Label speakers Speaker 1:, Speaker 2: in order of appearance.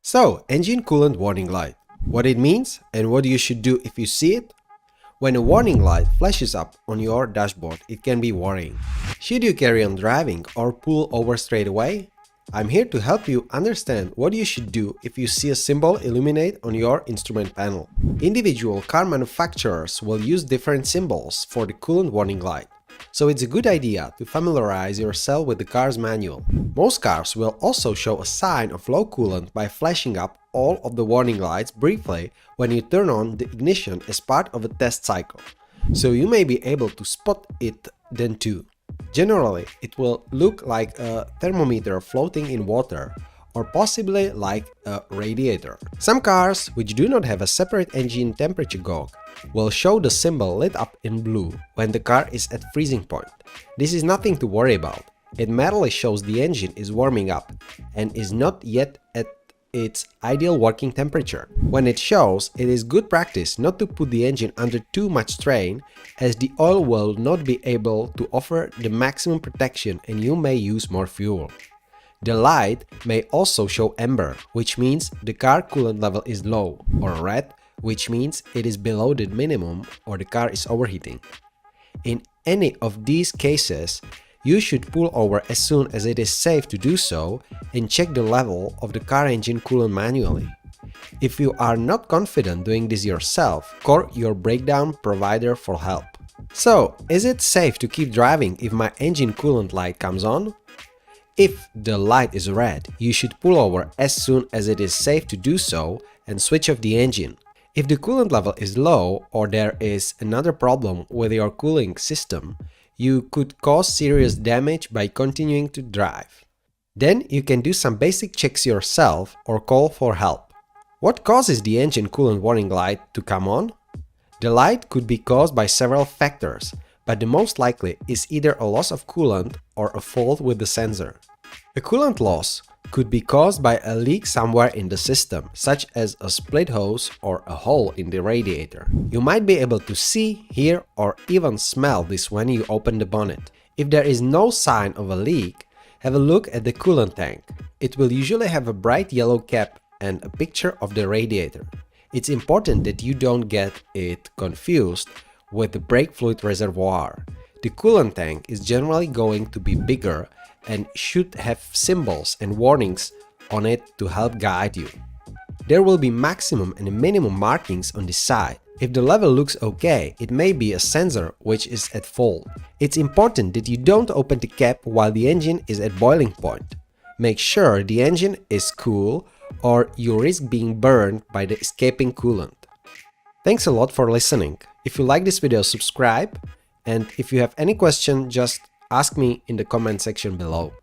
Speaker 1: So, engine coolant warning light. What it means and what you should do if you see it? When a warning light flashes up on your dashboard, it can be worrying. Should you carry on driving or pull over straight away? I'm here to help you understand what you should do if you see a symbol illuminate on your instrument panel. Individual car manufacturers will use different symbols for the coolant warning light, so it's a good idea to familiarize yourself with the car's manual. Most cars will also show a sign of low coolant by flashing up all of the warning lights briefly when you turn on the ignition as part of a test cycle, so you may be able to spot it then too. Generally, it will look like a thermometer floating in water, or possibly like a radiator. Some cars, which do not have a separate engine temperature gauge, will show the symbol lit up in blue when the car is at freezing point. This is nothing to worry about. It merely shows the engine is warming up and is not yet at its ideal working temperature. When it shows, it is good practice not to put the engine under too much strain, as the oil will not be able to offer the maximum protection and you may use more fuel. The light may also show amber, which means the car coolant level is low, or red, which means it is below the minimum or the car is overheating. In any of these cases, you should pull over as soon as it is safe to do so and check the level of the car engine coolant manually. If you are not confident doing this yourself, call your breakdown provider for help. So, is it safe to keep driving if my engine coolant light comes on? If the light is red, you should pull over as soon as it is safe to do so and switch off the engine. If the coolant level is low or there is another problem with your cooling system, you could cause serious damage by continuing to drive. Then you can do some basic checks yourself or call for help. What causes the engine coolant warning light to come on? The light could be caused by several factors, but the most likely is either a loss of coolant or a fault with the sensor. A coolant loss could be caused by a leak somewhere in the system, such as a split hose or a hole in the radiator. You might be able to see, hear, or even smell this when you open the bonnet. If there is no sign of a leak, have a look at the coolant tank. It will usually have a bright yellow cap and a picture of the radiator. It's important that you don't get it confused with the brake fluid reservoir. The coolant tank is generally going to be bigger and should have symbols and warnings on it to help guide you. There will be maximum and minimum markings on the side. If the level looks okay, it may be a sensor which is at fault. It's important that you don't open the cap while the engine is at boiling point. Make sure the engine is cool or you risk being burned by the escaping coolant. Thanks a lot for listening. If you like this video, subscribe, and if you have any question, just ask me in the comment section below.